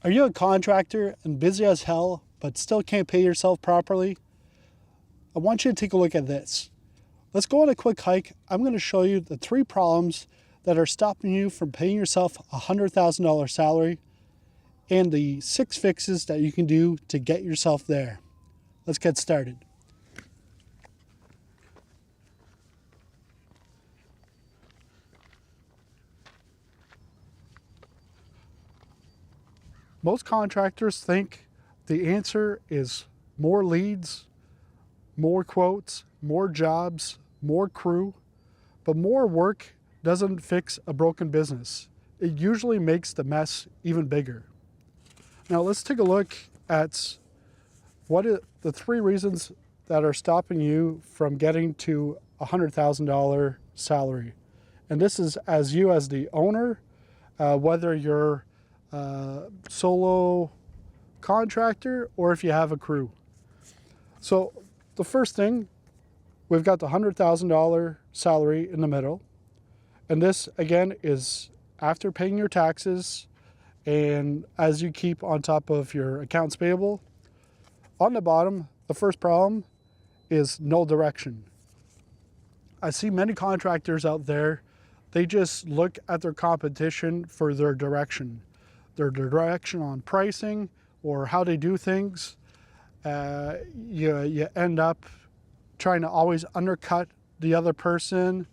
Are you a contractor and busy as hell, but still can't pay yourself properly? I want you to take a look at this. Let's go on a quick hike. I'm going to show you the 3 problems that are stopping you from paying yourself a $100,000 salary and the 6 fixes that you can do to get yourself there. Let's get started. Most contractors think the answer is more leads, more quotes, more jobs, more crew, but more work doesn't fix a broken business. It usually makes the mess even bigger. Now let's take a look at the 3 reasons that are stopping you from getting to a $100,000 salary. And this is as the owner, whether you're solo contractor or if you have a crew. So the first thing, we've got the $100,000 salary in the middle. And this again is after paying your taxes and as you keep on top of your accounts payable. On the bottom, the first problem is no direction. I see many contractors out there, they just look at their competition for their direction on pricing or how they do things. You end up trying to always undercut the other person,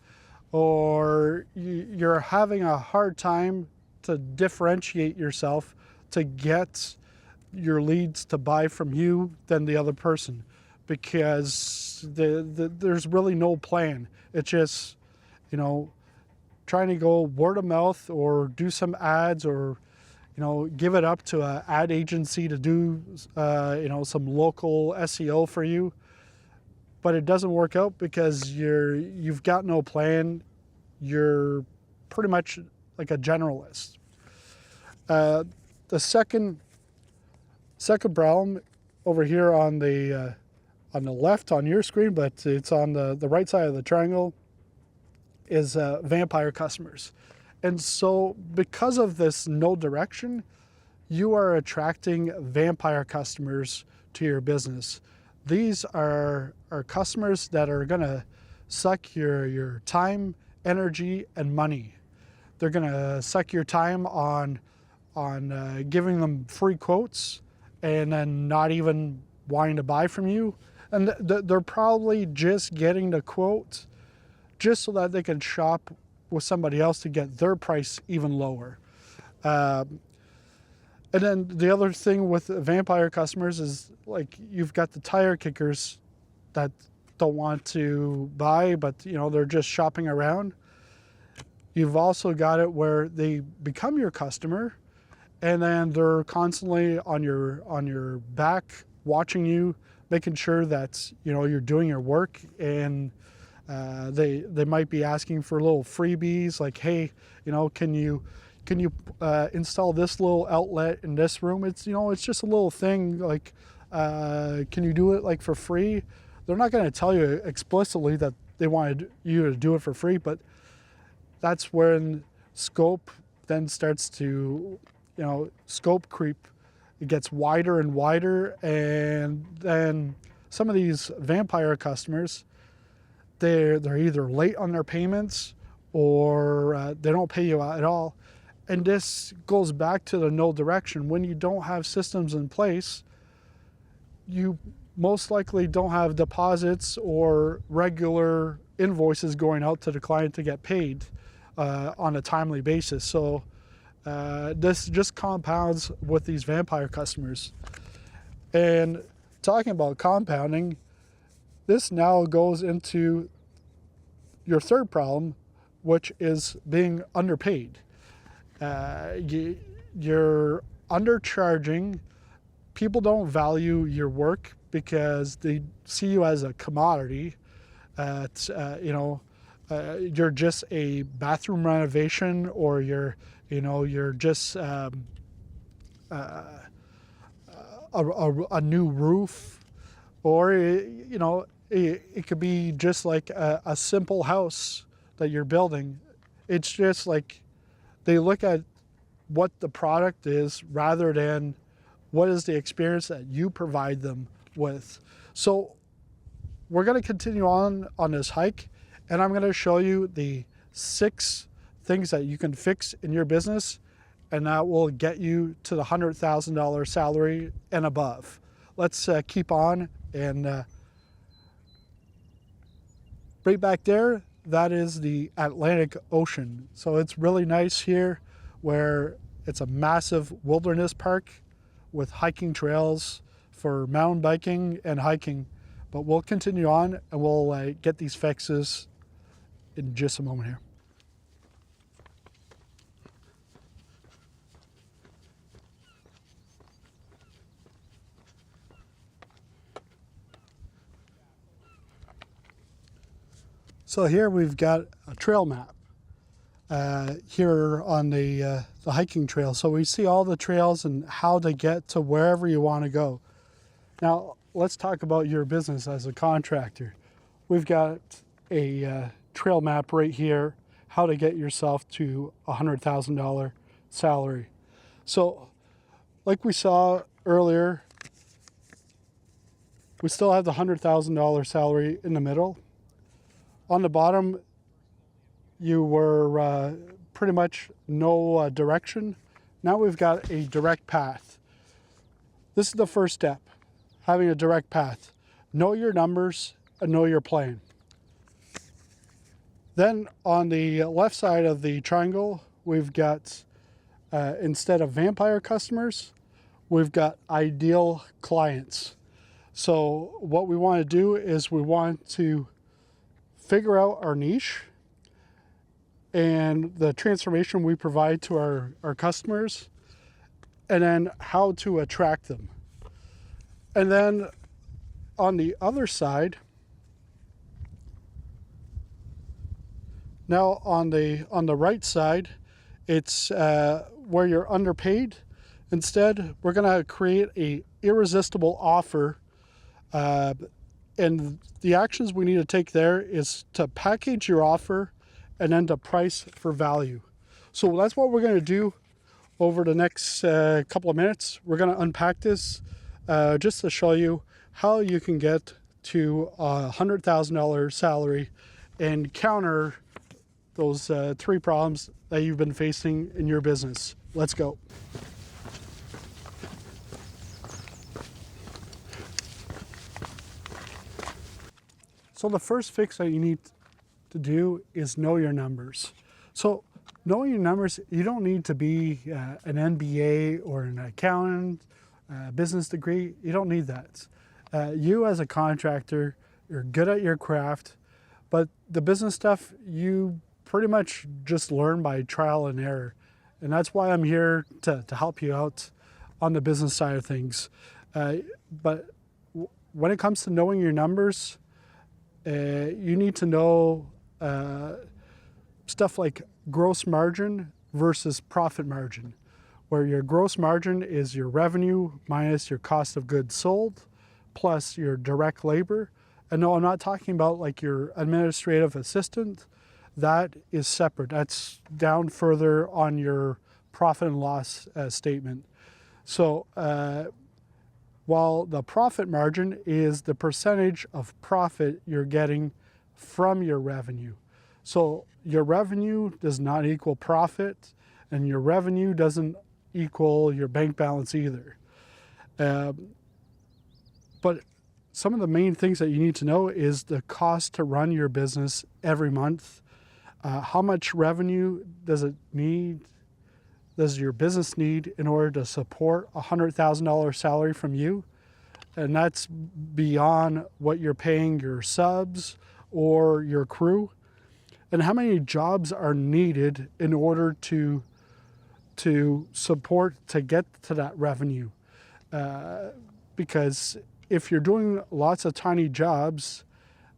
or you're having a hard time to differentiate yourself to get your leads to buy from you than the other person, because there's really no plan. It's just, trying to go word of mouth or do some ads, or give it up to an ad agency to do, some local SEO for you. But it doesn't work out because you've got no plan. You're pretty much like a generalist. The second problem over here on the left on your screen, but it's on the right side of the triangle, is vampire customers. And so because of this no direction, you are attracting vampire customers to your business. These are customers that are gonna suck your time, energy, and money. They're gonna suck your time on giving them free quotes and then not even wanting to buy from you. And they're probably just getting the quote just so that they can shop with somebody else to get their price even lower. And then the other thing with vampire customers is, like, you've got the tire kickers that don't want to buy, but they're just shopping around. You've also got it where they become your customer and then they're constantly on your back watching you, making sure that you're doing your work, and they might be asking for little freebies like, hey, can you install this little outlet in this room? It's it's just a little thing, like, can you do it like for free? They're not going to tell you explicitly that they wanted you to do it for free, but that's when scope then starts to, scope creep. It gets wider and wider, and then some of these vampire customers, they're either late on their payments or they don't pay you out at all. And this goes back to the no direction. When you don't have systems in place, you most likely don't have deposits or regular invoices going out to the client to get paid on a timely basis. So this just compounds with these vampire customers. And talking about compounding, this now goes into your third problem, which is being underpaid. You're undercharging. People don't value your work because they see you as a commodity. You're just a bathroom renovation, or you're just a new roof, or it could be just like a simple house that you're building. It's just like they look at what the product is rather than what is the experience that you provide them with. So we're going to continue on this hike, and I'm going to show you the 6 things that you can fix in your business, and that will get you to the $100,000 salary and above. Let's keep on. And right back there, that is the Atlantic Ocean. So it's really nice here, where it's a massive wilderness park with hiking trails for mountain biking and hiking. But we'll continue on, and we'll get these fixes in just a moment here. So here we've got a trail map here on the hiking trail. So we see all the trails and how to get to wherever you want to go. Now let's talk about your business as a contractor. We've got a trail map right here, how to get yourself to a $100,000 salary. So like we saw earlier, we still have the $100,000 salary in the middle. On the bottom, you were pretty much no direction. Now we've got a direct path. This is the first step, having a direct path. Know your numbers and know your plan. Then on the left side of the triangle, we've got, instead of vampire customers, we've got ideal clients. So what we want to do is we want to figure out our niche and the transformation we provide to our customers, and then how to attract them. And then on the other side, now on the right side, it's where you're underpaid. Instead, we're going to create a irresistible offer, and the actions we need to take there is to package your offer and then to price for value. So that's what we're going to do over the next couple of minutes. We're going to unpack this just to show you how you can get to a $100,000 salary and counter those 3 problems that you've been facing in your business. Let's go. So the first fix that you need to do is know your numbers. So knowing your numbers, you don't need to be an MBA or an accountant, business degree. You don't need that. You as a contractor, you're good at your craft, but the business stuff, you pretty much just learn by trial and error. And that's why I'm here to help you out on the business side of things. But when it comes to knowing your numbers, you need to know stuff like gross margin versus profit margin, where your gross margin is your revenue minus your cost of goods sold plus your direct labor. And no, I'm not talking about like your administrative assistant. That is separate. That's down further on your profit and loss statement. So while the profit margin is the percentage of profit you're getting from your revenue. So your revenue does not equal profit, and your revenue doesn't equal your bank balance either. But some of the main things that you need to know is the cost to run your business every month. How much revenue does your business need in order to support a $100,000 salary from you? And that's beyond what you're paying your subs or your crew. And how many jobs are needed in order to support, to get to that revenue? Because if you're doing lots of tiny jobs,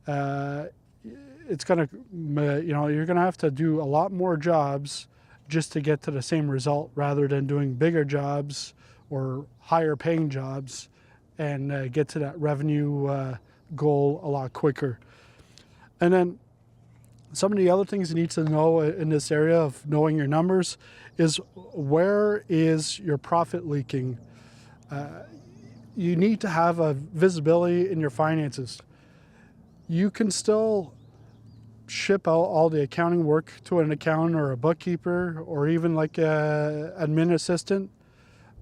it's gonna, you're gonna have to do a lot more jobs just to get to the same result, rather than doing bigger jobs or higher paying jobs and get to that revenue goal a lot quicker. And then Some of the other things you need to know in this area of knowing your numbers is, where is your profit leaking? You need to have a visibility in your finances. You can still ship out all the accounting work to an accountant or a bookkeeper or even like a admin assistant,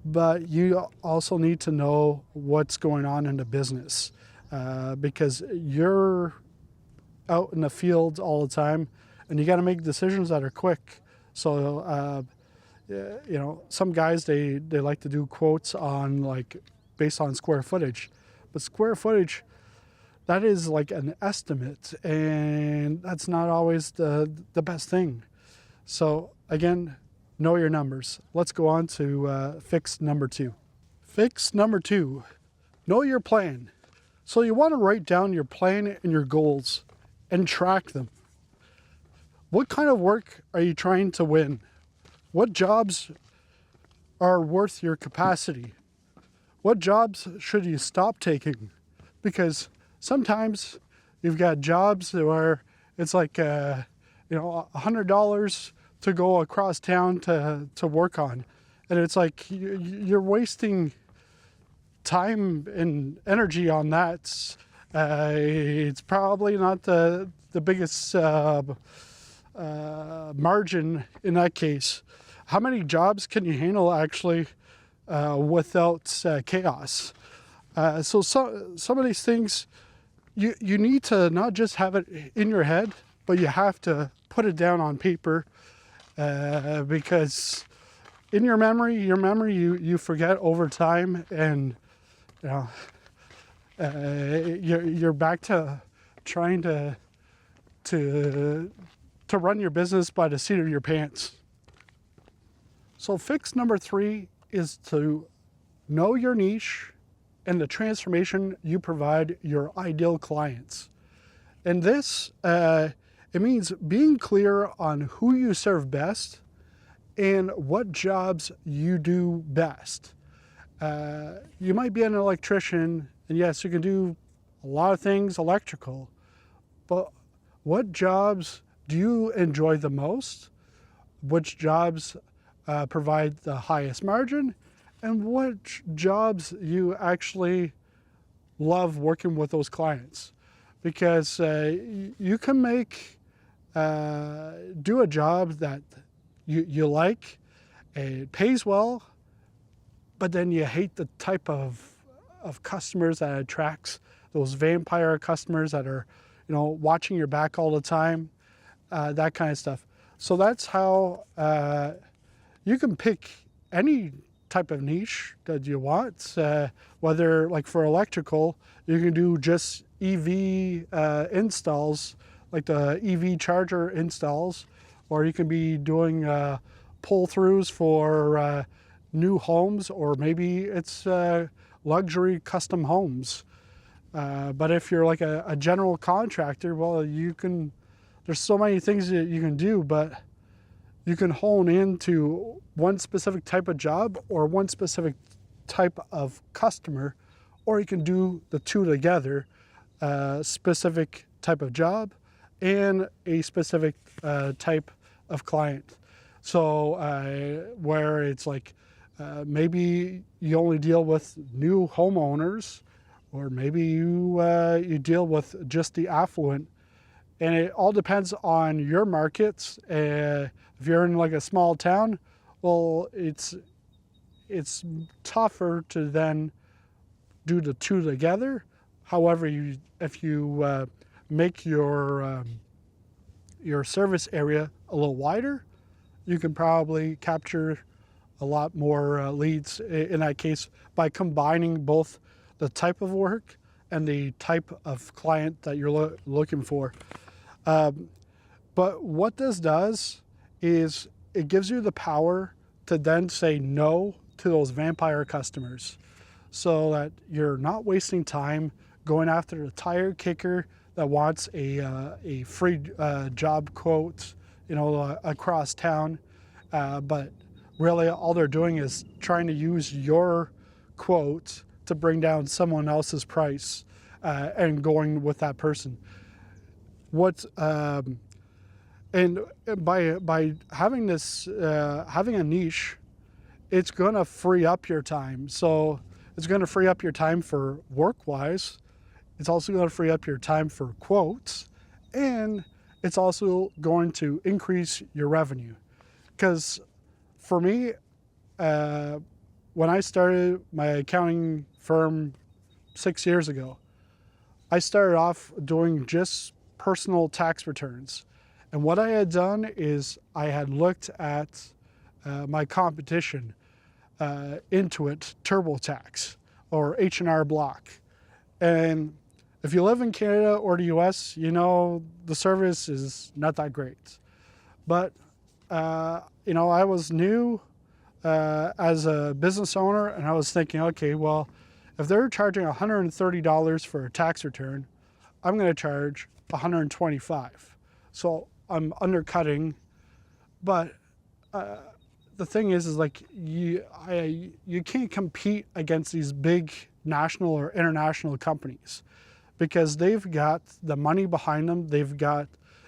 but you also need to know what's going on in the business, because you're out in the field all the time and you got to make decisions that are quick. So some guys, they like to do quotes on like based on square footage, but square footage, that is like an estimate, and that's not always the best thing. So again, know your numbers. Let's go on to fix number 2. Fix number 2, know your plan. So you want to write down your plan and your goals and track them. What kind of work are you trying to win? What jobs are worth your capacity? What jobs should you stop taking? Because sometimes you've got jobs where it's like $100 to go across town to work on, and it's like you're wasting time and energy on that. It's probably not the biggest margin in that case. How many jobs can you handle actually without chaos? So some of these things, you need to not just have it in your head, but you have to put it down on paper, because in your memory you forget over time, and you're back to trying to run your business by the seat of your pants. So fix number 3 is to know your niche and the transformation you provide your ideal clients. And this, it means being clear on who you serve best and what jobs you do best. You might be an electrician, and yes, you can do a lot of things electrical, but what jobs do you enjoy the most? Which jobs provide the highest margin? And which jobs you actually love working with those clients? Because you can do a job that you like, it pays well, but then you hate the type of customers that attracts those vampire customers that are, watching your back all the time, that kind of stuff. So that's how you can pick any type of niche that you want, whether like for electrical, you can do just EV installs, like the EV charger installs, or you can be doing pull-throughs for new homes, or maybe it's luxury custom homes. But if you're like a general contractor, well, there's so many things that you can do, but you can hone into one specific type of job or one specific type of customer, or you can do the two together, specific type of job and a specific type of client. So where it's like maybe you only deal with new homeowners, or maybe you deal with just the affluent. And it all depends on your markets. If you're in like a small town, well, it's tougher to then do the two together. However, if you make your service area a little wider, you can probably capture a lot more leads in that case by combining both the type of work and the type of client that you're looking for. But what this does is it gives you the power to then say no to those vampire customers, so that you're not wasting time going after the tire kicker that wants a free job quote, across town. But really all they're doing is trying to use your quote to bring down someone else's price and going with that person. What And by having this, having a niche, it's going to free up your time. So it's going to free up your time for work-wise. It's also going to free up your time for quotes, and it's also going to increase your revenue. Because for me, when I started my accounting firm 6 years ago, I started off doing just personal tax returns. And what I had done is I had looked at my competition, Intuit TurboTax or H&R Block. And if you live in Canada or the US, you know the service is not that great. But, you know, I was new as a business owner, and I was thinking, okay, well, if they're charging $130 for a tax return, I'm going to charge $125. So I'm undercutting, but the thing is like you can't compete against these big national or international companies because they've got the money behind them. They've got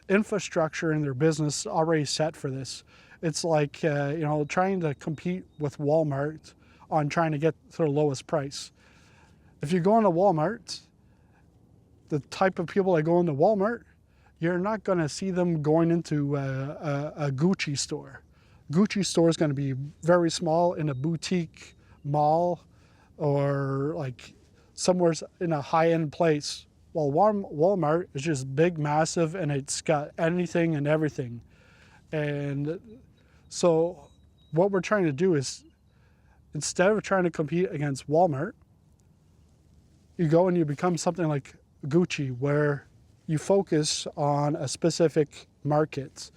infrastructure in their business already set for this. It's like, you know, trying to compete with Walmart on trying to get to the lowest price. If you go into Walmart, the type of people that go into Walmart, you're not going to see them going into a Gucci store. Gucci store is going to be very small in a boutique mall or like somewhere in a high-end place. While Walmart is just big, massive, and it's got anything and everything. And so what we're trying to do is, instead of trying to compete against Walmart, you go and you become something like Gucci, where you focus on a specific market,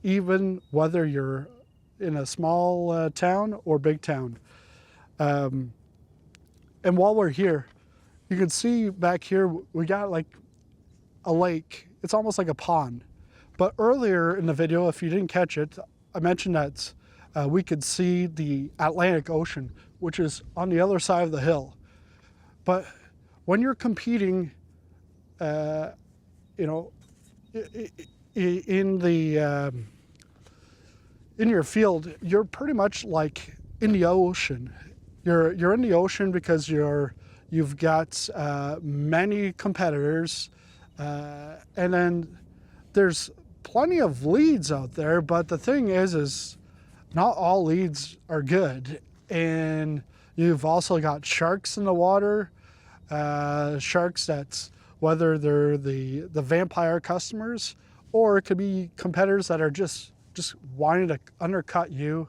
even whether you're in a small town or big town. And while we're here, you can see back here, we got like a lake. It's almost like a pond. But earlier in the video, if you didn't catch it, I mentioned that we could see the Atlantic Ocean, which is on the other side of the hill. But when you're competing, you know, in your field, you're pretty much like in the ocean. You're in the ocean because you've got many competitors, and then there's plenty of leads out there. But the thing is not all leads are good, and you've also got sharks in the water. Sharks that's whether they're the vampire customers, or it could be competitors that are just wanting to undercut you.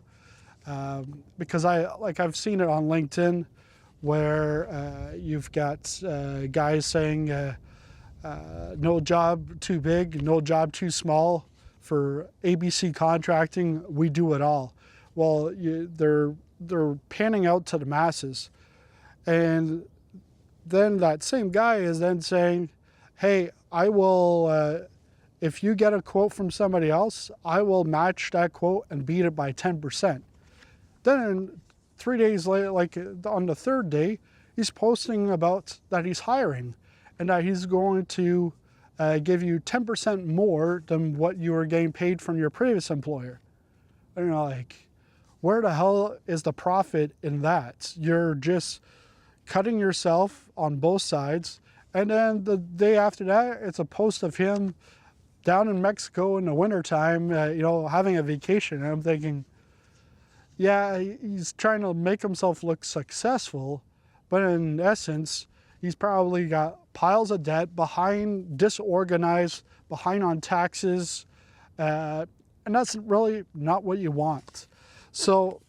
Because I've seen it on LinkedIn where you've got guys saying no job too big, no job too small. For ABC Contracting, we do it all. Well, they're panning out to the masses, and then that same guy is then saying, hey, I will, if you get a quote from somebody else, I will match that quote and beat it by 10%. Then 3 days later, like on the third day, he's posting about that he's hiring and that he's going to give you 10% more than what you were getting paid from your previous employer. And you're like, where the hell is the profit in that? You're just cutting yourself on both sides. And then the day after that, it's a post of him down in Mexico in the wintertime, you know, having a vacation. And I'm thinking, yeah, he's trying to make himself look successful, but in essence, he's probably got piles of debt, behind, disorganized, behind on taxes, and that's really not what you want. So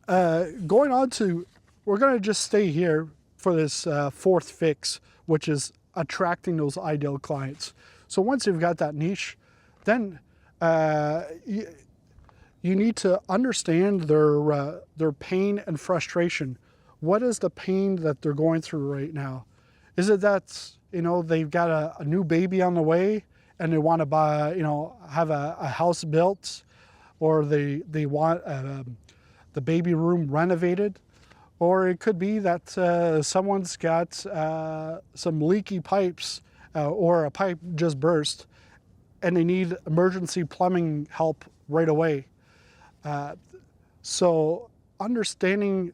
going on to, we're going to just stay here for this fourth fix, which is attracting those ideal clients. So once you've got that niche, then you need to understand their pain and frustration. What is the pain that they're going through right now? Is it that, you know, they've got a new baby on the way and they want to buy, you know, have a house built, or they want the baby room renovated? Or it could be that someone's got some leaky pipes or a pipe just burst, and they need emergency plumbing help right away. So understanding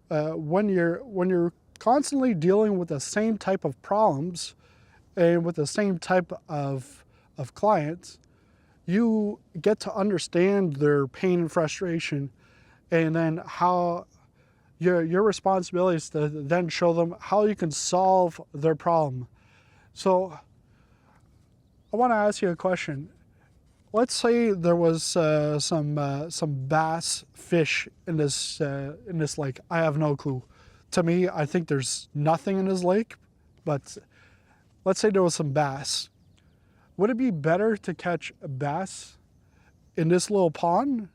when you're constantly dealing with the same type of problems and with the same type of clients, you get to understand their pain and frustration, and then how your responsibility is to then show them how you can solve their problem. So I want to ask you a question. Let's say there was some bass fish in this lake. I have no clue. To me, I think there's nothing in this lake, but let's say there was some bass. Would it be better to catch a bass in this little pond,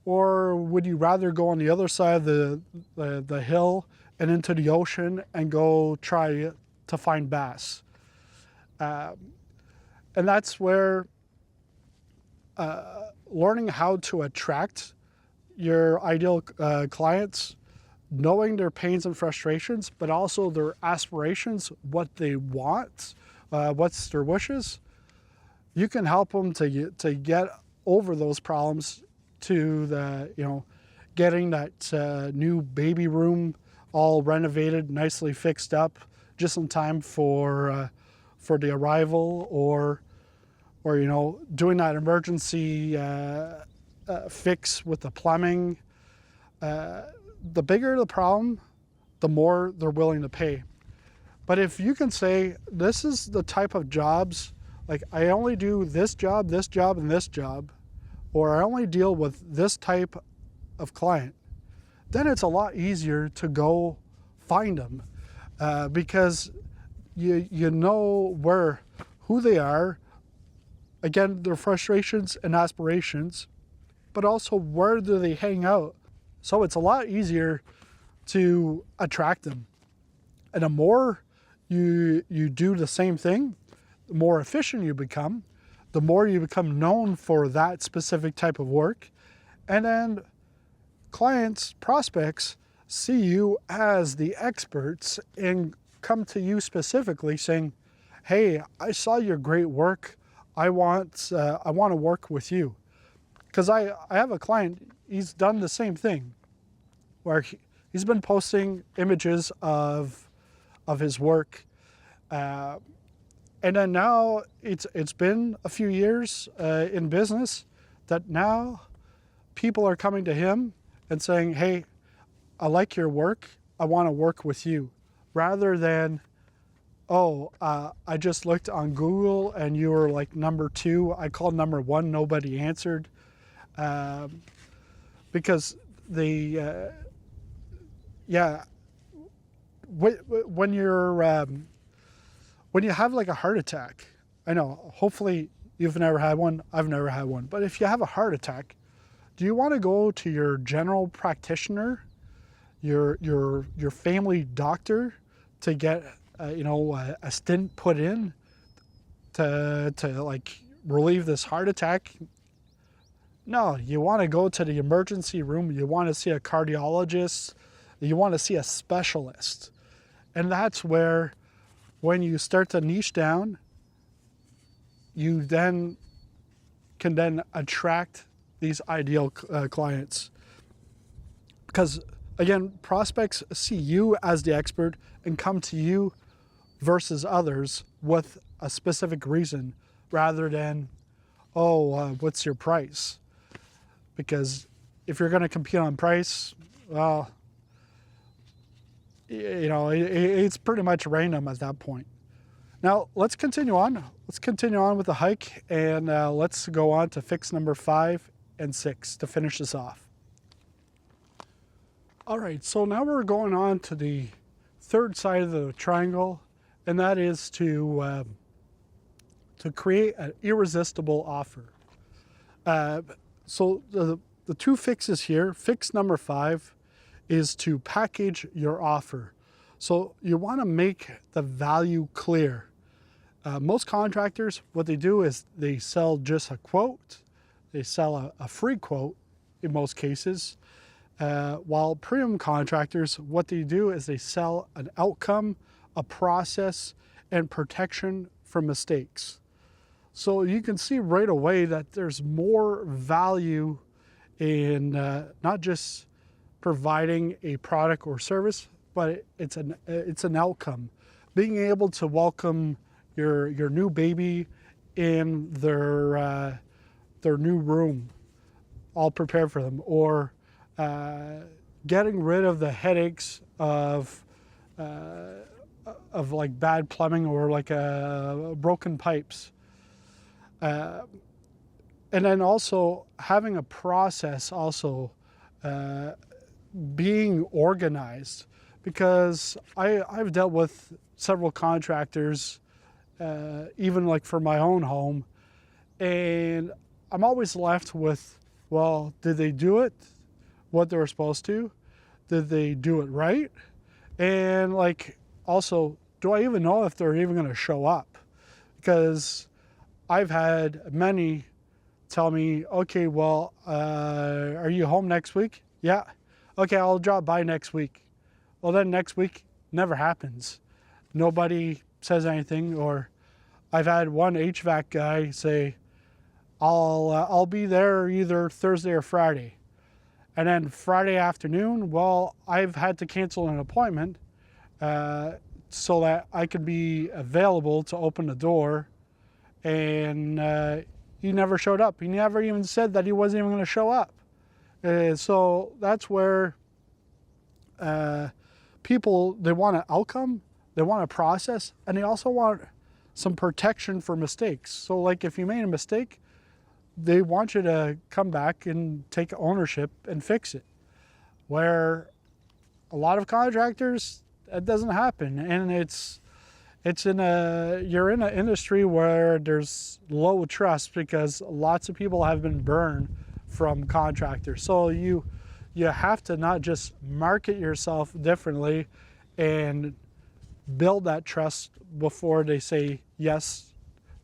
or would you rather go on the other side of the hill and into the ocean and go try to find bass? And that's where learning how to attract your ideal clients, knowing their pains and frustrations, but also their aspirations, what they want, what's their wishes. You can help them to get over those problems, to getting that new baby room all renovated, nicely fixed up, just in time for the arrival, or doing that emergency fix with the plumbing. The bigger the problem, the more they're willing to pay. But if you can say, this is the type of jobs, like I only do this job, and this job, or I only deal with this type of client, then it's a lot easier to go find them, because you know who they are, again, their frustrations and aspirations, but also where do they hang out. So it's a lot easier to attract them. And the more you do the same thing, the more efficient you become, the more you become known for that specific type of work. And then clients, prospects, see you as the experts and come to you specifically saying, hey, I saw your great work. I want to work with you. Because I have a client, he's done the same thing, where he's been posting images of his work. And then now it's been a few years in business that now people are coming to him and saying, hey, I like your work. I want to work with you. Rather than, I just looked on Google and you were like number 2. I called number 1, nobody answered. Because when you have like a heart attack, I know, hopefully you've never had one, I've never had one, but if you have a heart attack, do you want to go to your general practitioner, your family doctor, to get a stent put in to like relieve this heart attack? No, you want to go to the emergency room. You want to see a cardiologist. You want to see a specialist. And that's where, when you start to niche down, you then can attract these ideal clients. Because again, prospects see you as the expert and come to you versus others with a specific reason, rather than, what's your price? Because if you're going to compete on price, well, it's pretty much random at that point. Now, let's continue on. Let's continue on with the hike, and let's go on to fix number 5 and 6 to finish this off. All right, so now we're going on to the third side of the triangle, and that is to create an irresistible offer. So the 2 fixes here, fix number 5 is to package your offer. So you want to make the value clear. Most contractors, what they do is they sell just a quote. They sell a free quote in most cases. While premium contractors, what they do is they sell an outcome, a process, and protection from mistakes. So you can see right away that there's more value in not just providing a product or service, but it's an outcome. Being able to welcome your new baby in their new room, all prepared for them, or getting rid of the headaches of like bad plumbing or like broken pipes. And then also having a process, also being organized, because I've dealt with several contractors, even like for my own home, and I'm always left with, well, did they do it what they were supposed to? Did they do it right? And like, also, do I even know if they're even going to show up? Because I've had many tell me, okay, well, are you home next week? Yeah. Okay, I'll drop by next week. Well, then next week never happens. Nobody says anything. Or I've had one HVAC guy say, I'll be there either Thursday or Friday. And then Friday afternoon, well, I've had to cancel an appointment so that I could be available to open the door. And he never showed up. He never even said that he wasn't even going to show up. So that's where people, they want an outcome, they want a process, and they also want some protection for mistakes. So like if you made a mistake, they want you to come back and take ownership and fix it. Where a lot of contractors, that doesn't happen. And you're in an industry where there's low trust because lots of people have been burned from contractors. So you have to not just market yourself differently and build that trust before they say yes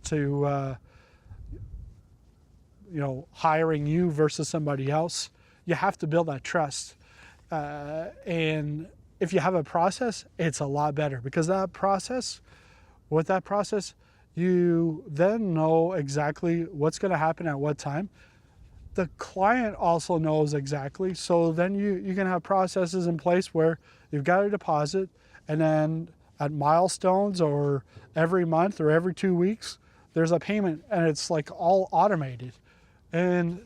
to hiring you versus somebody else. You have to build that trust. And if you have a process, it's a lot better, because with that process, you then know exactly what's going to happen at what time. The client also knows exactly. So then you can have processes in place where you've got a deposit, and then at milestones or every month or every 2 weeks, there's a payment, and it's like all automated. And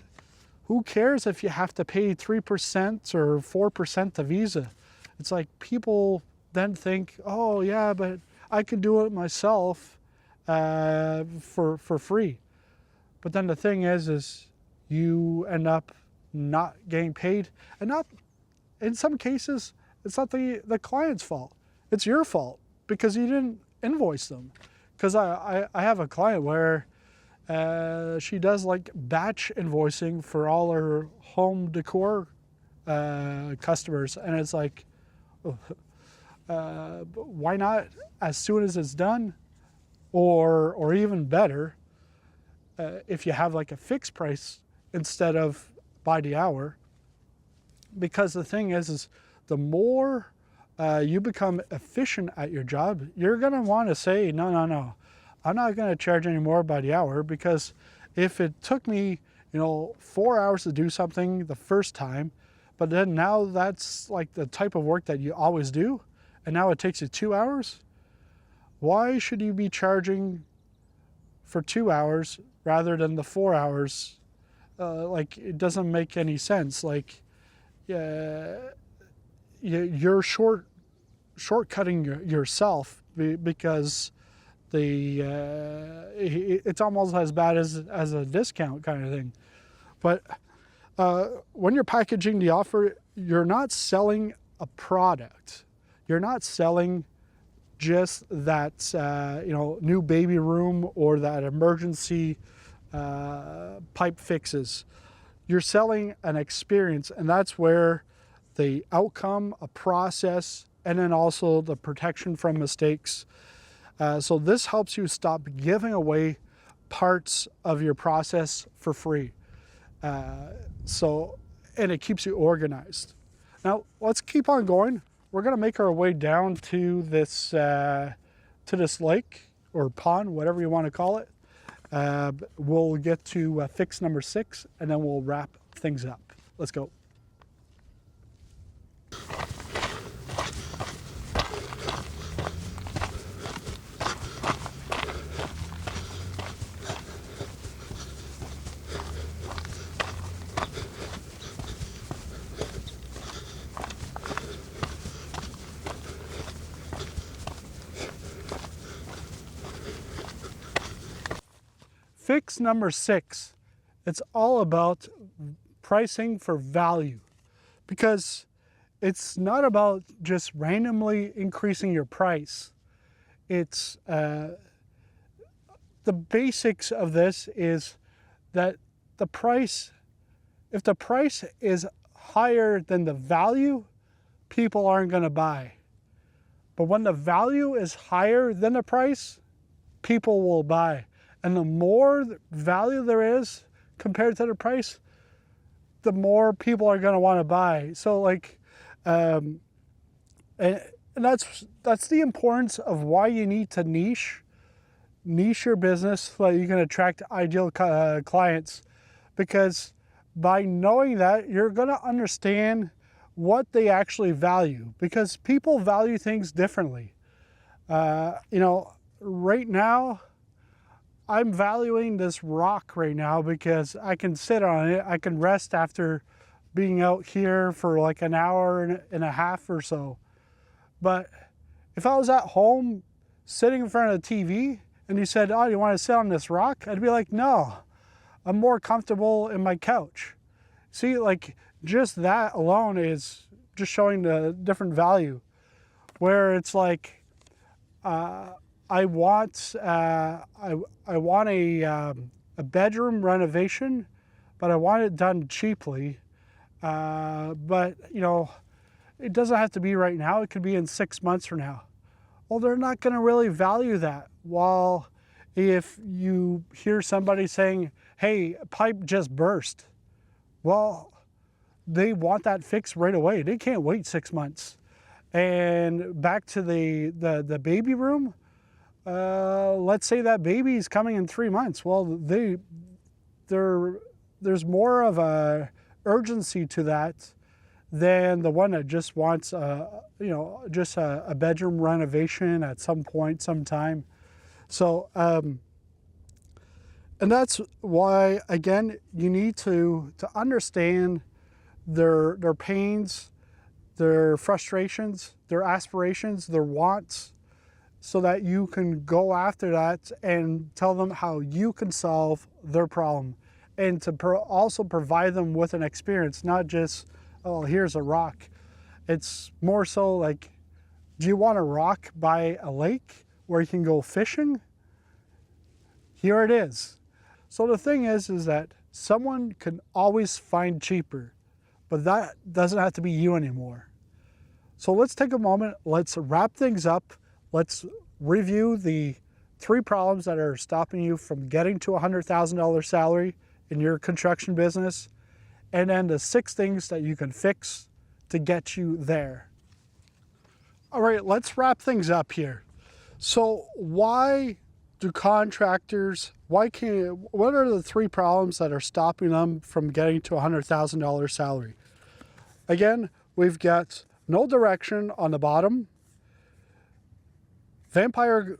who cares if you have to pay 3% or 4% to Visa? It's like people then think, oh yeah, but I could do it myself for free. But then the thing is you end up not getting paid, and not, in some cases, it's not the client's fault. It's your fault because you didn't invoice them. Because I have a client where she does like batch invoicing for all her home decor customers, and it's like, why not as soon as it's done, or even better, if you have like a fixed price instead of by the hour. Because the thing is the more you become efficient at your job, you're going to want to say, no, I'm not going to charge any more by the hour, because if it took me 4 hours to do something the first time, but then now that's like the type of work that you always do, and now it takes you 2 hours, why should you be charging for 2 hours rather than the 4 hours? Like, it doesn't make any sense. Like, you're shortcutting yourself, because it's almost as bad as a discount kind of thing. But when you're packaging the offer, you're not selling a product. You're not selling just that new baby room or that emergency pipe fixes. You're selling an experience, and that's where the outcome, a process, and then also the protection from mistakes. So this helps you stop giving away parts of your process for free. And it keeps you organized. Now let's keep on going. We're going to make our way down to this lake or pond, whatever you want to call it. We'll get to fix number 6, and then we'll wrap things up. Let's go. Fix number 6, it's all about pricing for value, because it's not about just randomly increasing your price. It's the basics of this is that the price, if the price is higher than the value, people aren't going to buy. But when the value is higher than the price, people will buy. And the more value there is compared to the price, the more people are going to want to buy. So like, and that's the importance of why you need to niche your business so that you can attract ideal clients. Because by knowing that, you're going to understand what they actually value, because people value things differently. You know, right now, I'm valuing this rock right now because I can sit on it. I can rest after being out here for like an hour and a half or so. But if I was at home sitting in front of the TV and you said, oh, you want to sit on this rock? I'd be like, no, I'm more comfortable in my couch. See, like just that alone is just showing the different value, where it's like, I want a bedroom renovation, but I want it done cheaply. But you know, it doesn't have to be right now. It could be in 6 months from now. Well, they're not going to really value that. While if you hear somebody saying, "Hey, pipe just burst," well, they want that fixed right away. They can't wait 6 months. And back to the baby room. Let's say that baby is coming in 3 months. Well, there's more of a urgency to that than the one that just wants you know, just a bedroom renovation at some point, sometime. So and that's why, again, you need to understand their pains, their frustrations, their aspirations, their wants, so that you can go after that and tell them how you can solve their problem, and to also provide them with an experience, not just, oh, here's a rock. It's more so like, do you want a rock by a lake where you can go fishing? Here it is. So the thing is that someone can always find cheaper, but that doesn't have to be you anymore. So let's take a moment, let's wrap things up. Let's review the 3 problems that are stopping you from getting to a $100,000 salary in your construction business, and then the 6 things that you can fix to get you there. All right, let's wrap things up here. So why do contractors, what are the 3 problems that are stopping them from getting to a $100,000 salary? Again, we've got no direction on the bottom, vampire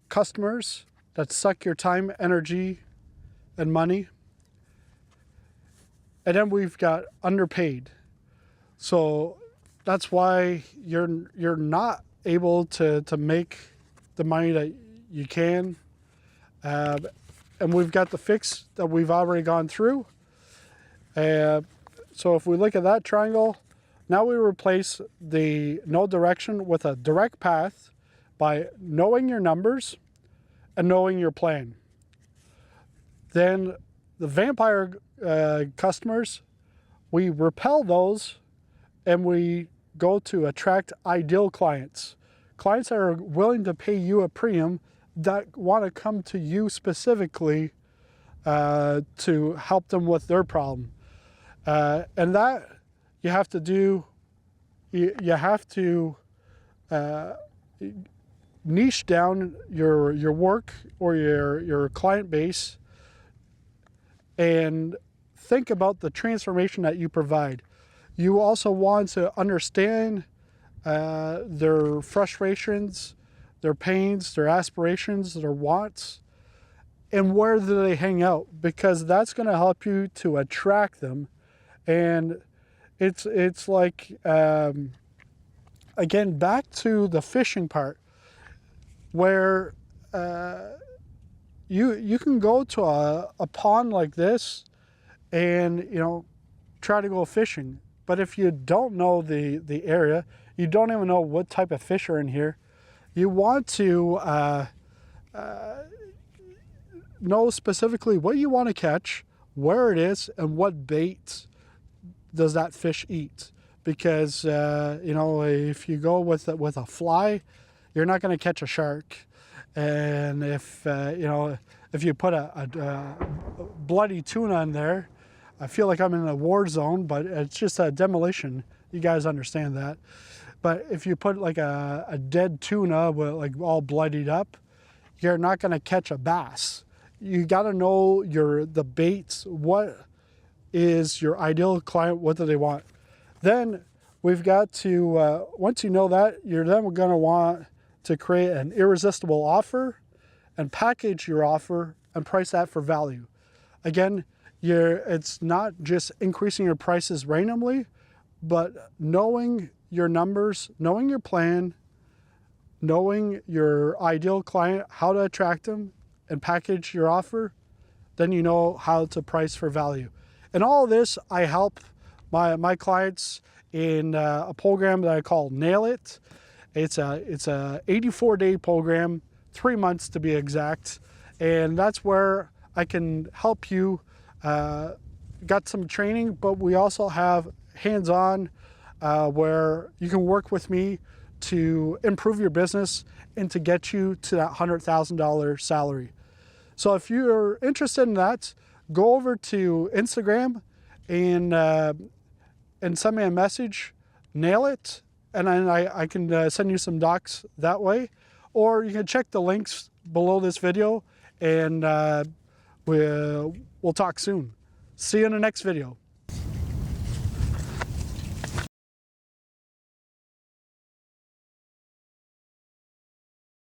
customers that suck your time, energy, and money. And then we've got underpaid. So that's why you're not able to make the money that you can. And we've got the fix that we've already gone through. So if we look at that triangle, now we replace the no direction with a direct path by knowing your numbers and knowing your plan. Then the vampire customers, we repel those and we go to attract ideal clients. Clients that are willing to pay you a premium, that want to come to you specifically to help them with their problem. And that you have to do, you have to niche down your work or your client base and think about the transformation that you provide. You also want to understand their frustrations, their pains, their aspirations, their wants, and where do they hang out, because that's going to help you to attract them. And it's like, again, back to the fishing part, where you can go to a pond like this and, you know, try to go fishing. But if you don't know the area, you don't even know what type of fish are in here, you want to know specifically what you want to catch, where it is, and what bait does that fish eat. Because, you know, if you go with a fly, you're not going to catch a shark. And if, you know, if you put a bloody tuna in there, I feel like I'm in a war zone, but it's just a demolition. You guys understand that. But if you put like a dead tuna with like all bloodied up, you're not going to catch a bass. You got to know the baits. What is your ideal client? What do they want? Then we've got to, once you know that, you're then going to want to create an irresistible offer and package your offer and price that for value. Again, it's not just increasing your prices randomly, but knowing your numbers, knowing your plan, knowing your ideal client, how to attract them and package your offer, then you know how to price for value. And all of this, I help my clients in a program that I call Nail It. It's a 84-day program, 3 months to be exact. And that's where I can help you. Got some training, but we also have hands-on where you can work with me to improve your business and to get you to that $100,000 salary. So if you're interested in that, go over to Instagram and send me a message, Nail It, and then I can send you some docs that way. Or you can check the links below this video, and we'll talk soon. See you in the next video.